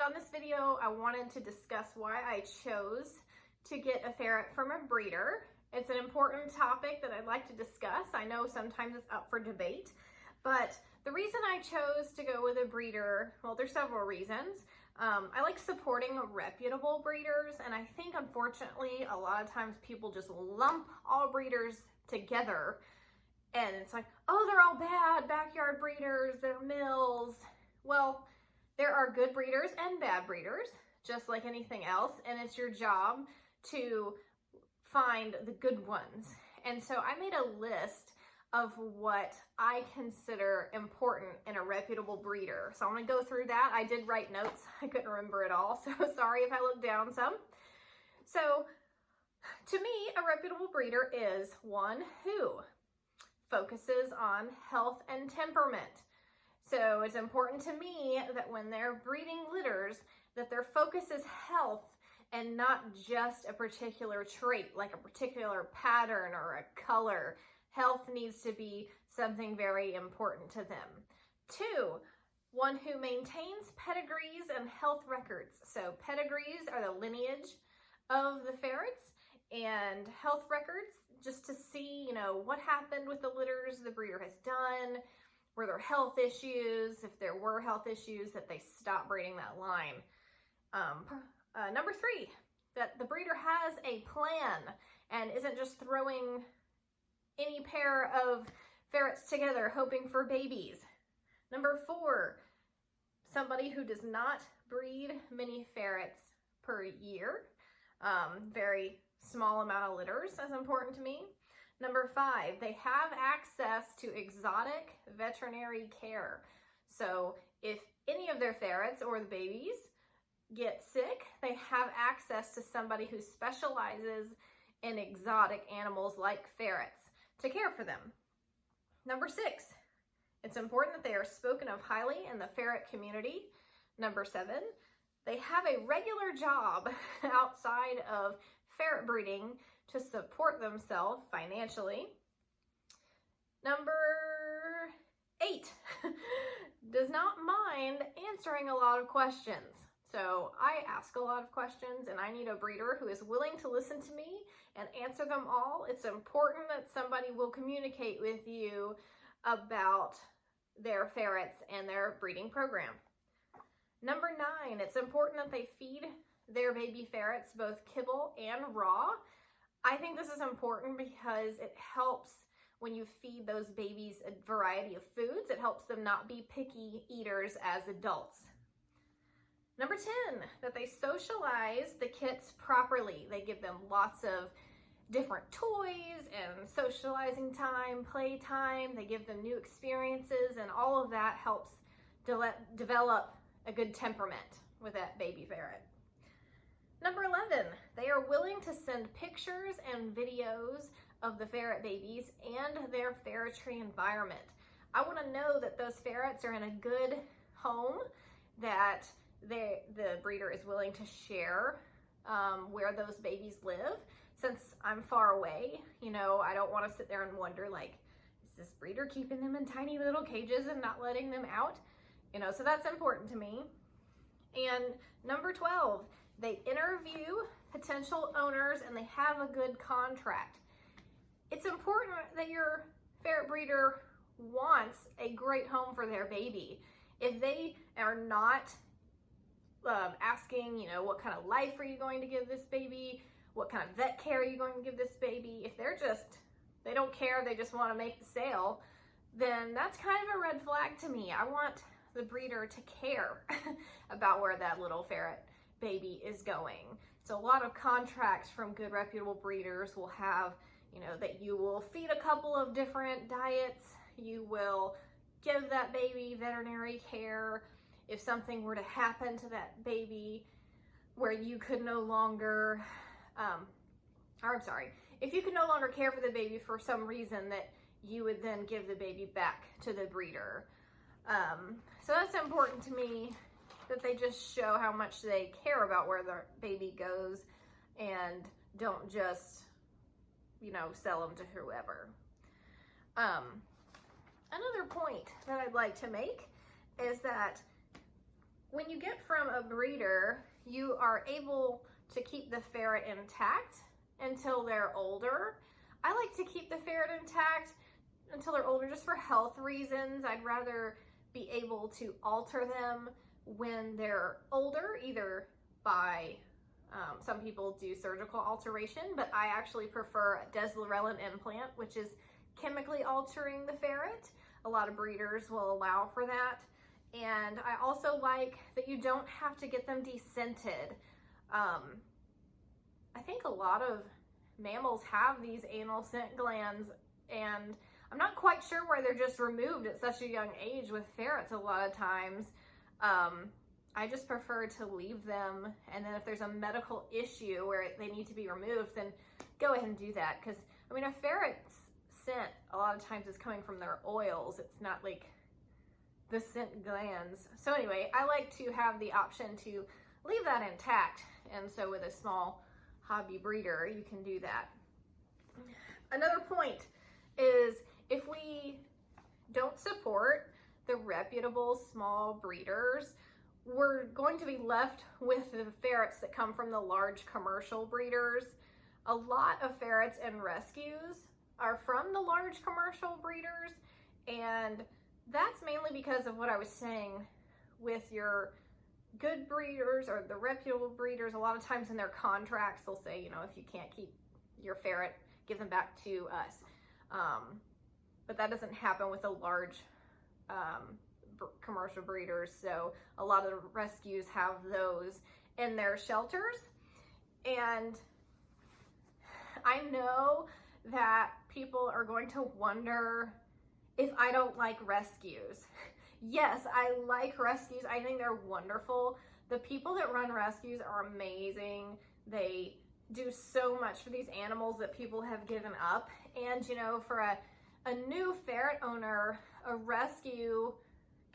on this video, I wanted to discuss why I chose to get a ferret from a breeder. It's an important topic that I'd like to discuss. I know sometimes it's up for debate, but the reason I chose to go with a breeder, well, there's several reasons. I like supporting reputable breeders, and I think unfortunately a lot of times people just lump all breeders together, and it's like, oh, they're all bad, backyard breeders, they're mills. Well, there are good breeders and bad breeders, just like anything else, and it's your job to find the good ones. And so I made a list of what I consider important in a reputable breeder. So I'm gonna go through that. I did write notes. I couldn't remember it all, so sorry if I looked down some. So to me, a reputable breeder is one who focuses on health and temperament. So it's important to me that when they're breeding litters, that their focus is health and not just a particular trait, like a particular pattern or a color. Health needs to be something very important to them. Two, one who maintains pedigrees and health records. So pedigrees are the lineage of the ferrets, and health records just to see, what happened with the litters the breeder has done. Were there health issues? If there were health issues, that they stop breeding that line. Number three, that the breeder has a plan and isn't just throwing any pair of ferrets together hoping for babies. Number four, somebody who does not breed many ferrets per year. Very small amount of litters is important to me. Number five, they have access to exotic veterinary care. So if any of their ferrets or the babies get sick, they have access to somebody who specializes in exotic animals like ferrets to care for them. Number six, it's important that they are spoken of highly in the ferret community. Number seven, they have a regular job outside of ferret breeding to support themselves financially. Number eight, does not mind answering a lot of questions. So I ask a lot of questions, and I need a breeder who is willing to listen to me and answer them all. It's important that somebody will communicate with you about their ferrets and their breeding program. Number nine, it's important that they feed their baby ferrets both kibble and raw. I think this is important because it helps when you feed those babies a variety of foods. It helps them not be picky eaters as adults. Number 10, that they socialize the kits properly. They give them lots of different toys and socializing time, play time. They give them new experiences, and all of that helps develop a good temperament with that baby ferret. Number 11, they are willing to send pictures and videos of the ferret babies and their ferretry environment. I want to know that those ferrets are in a good home, that the breeder is willing to share where those babies live. Since I'm far away, I don't want to sit there and wonder, like, is this breeder keeping them in tiny little cages and not letting them out? So that's important to me. And number 12, they interview potential owners and they have a good contract. It's important that your ferret breeder wants a great home for their baby. If they are not asking, what kind of life are you going to give this baby? What kind of vet care are you going to give this baby? If they don't care, they just want to make the sale, then that's kind of a red flag to me. I want the breeder to care about where that little ferret baby is going. So a lot of contracts from good reputable breeders will have, that you will feed a couple of different diets, you will give that baby veterinary care. If something were to happen to that baby where you could no longer, if you could no longer care for the baby for some reason, that you would then give the baby back to the breeder. So that's important to me, that they just show how much they care about where their baby goes and don't just, sell them to whoever. Another point that I'd like to make is that when you get from a breeder, you are able to keep the ferret intact until they're older. I like to keep the ferret intact until they're older just for health reasons. I'd rather be able to alter them when they're older, either by, some people do surgical alteration, but I actually prefer a Deslorelin implant, which is chemically altering the ferret. A lot of breeders will allow for that. And I also like that you don't have to get them descented. I think a lot of mammals have these anal scent glands, and I'm not quite sure why they're just removed at such a young age with ferrets a lot of times. I just prefer to leave them, and then if there's a medical issue where they need to be removed, then go ahead and do that. Because, I mean, a ferret's scent a lot of times is coming from their oils. It's not like the scent glands. So anyway, I like to have the option to leave that intact, and so with a small hobby breeder, you can do that. Another point is if we don't support the reputable small breeders, we're going to be left with the ferrets that come from the large commercial breeders. A lot of ferrets and rescues are from the large commercial breeders, and that's mainly because of what I was saying with your good breeders or the reputable breeders. A lot of times in their contracts, they'll say, you know, if you can't keep your ferret, give them back to us. But that doesn't happen with the large commercial breeders. So a lot of the rescues have those in their shelters. And I know that people are going to wonder if I don't like rescues. Yes, I like rescues. I think they're wonderful. The people that run rescues are amazing. They do so much for these animals that people have given up. And, you know, for a new ferret owner, a rescue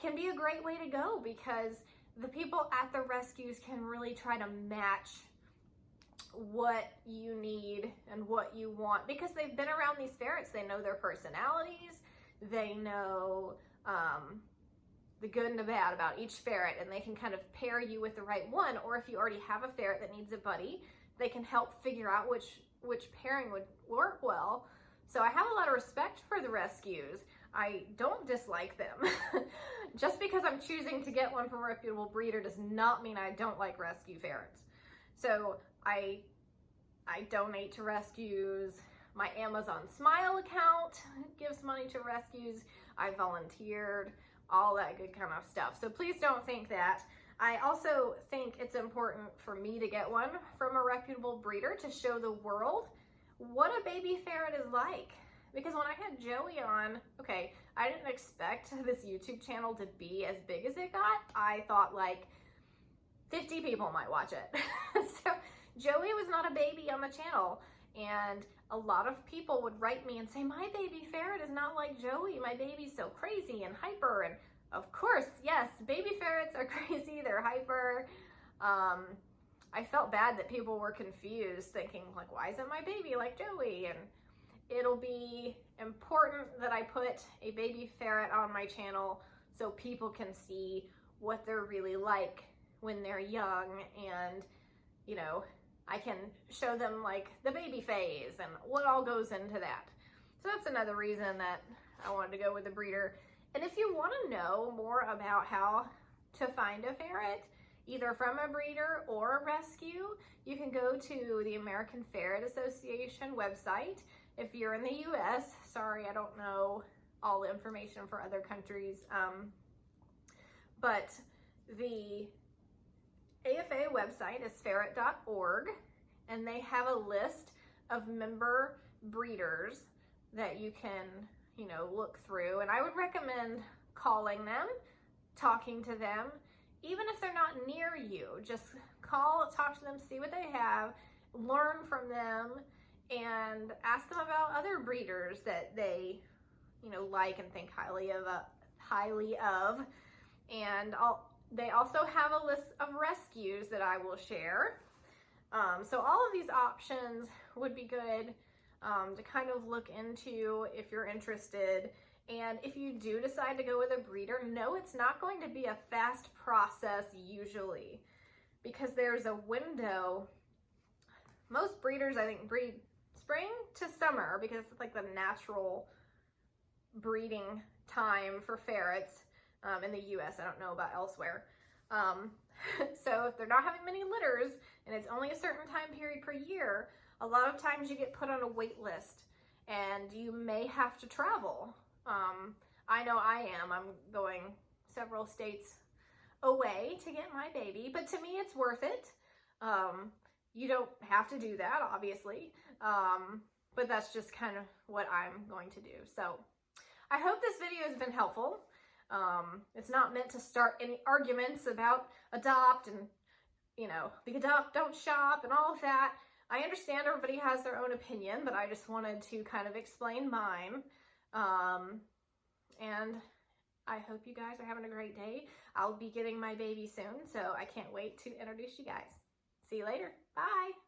can be a great way to go, because the people at the rescues can really try to match what you need and what you want, because they've been around these ferrets. They know their personalities. They know the good and the bad about each ferret, and they can kind of pair you with the right one. Or if you already have a ferret that needs a buddy, they can help figure out which pairing would work well. So I have a lot of respect for the rescues. I don't dislike them. Just because I'm choosing to get one from a reputable breeder does not mean I don't like rescue ferrets. So I donate to rescues. My Amazon Smile account gives money to rescues. I volunteered, all that good kind of stuff. So please don't think that. I also think it's important for me to get one from a reputable breeder to show the world what a baby ferret is like. Because when I had Joey on, okay, I didn't expect this YouTube channel to be as big as it got. I thought like 50 people might watch it. So Joey was not a baby on the channel, and a lot of people would write me and say, my baby ferret is not like Joey. My baby's so crazy and hyper. And of course, yes, baby ferrets are crazy, they're hyper. I felt bad that people were confused, thinking like, why isn't my baby like Joey? And it'll be important that I put a baby ferret on my channel so people can see what they're really like when they're young, and, you know, I can show them like the baby phase and what all goes into that. So that's another reason that I wanted to go with a breeder. And if you want to know more about how to find a ferret, either from a breeder or a rescue, you can go to the American Ferret Association website. If you're in the US, sorry, I don't know all the information for other countries, but the AFA website is ferret.org, and they have a list of member breeders that you can, you know, look through. And I would recommend calling them, talking to them, even if they're not near you. Just call, talk to them, see what they have, learn from them, and ask them about other breeders that they, you know, like and think highly of. And they also have a list of rescues that I will share. So all of these options would be good to kind of look into if you're interested. And if you do decide to go with a breeder, no, it's not going to be a fast process usually, because there's a window. Most breeders, I think, breed spring to summer because it's like the natural breeding time for ferrets in the US. I don't know about elsewhere. So if they're not having many litters and it's only a certain time period per year, a lot of times you get put on a wait list and you may have to travel. I know I am. I'm going several states away to get my baby, but to me it's worth it. You don't have to do that, obviously, but that's just kind of what I'm going to do. So I hope this video has been helpful. It's not meant to start any arguments about adopt and, you know, the adopt, don't shop and all of that. I understand everybody has their own opinion, but I just wanted to kind of explain mine. And I hope you guys are having a great day. I'll be getting my baby soon, so I can't wait to introduce you guys. See you later. Bye.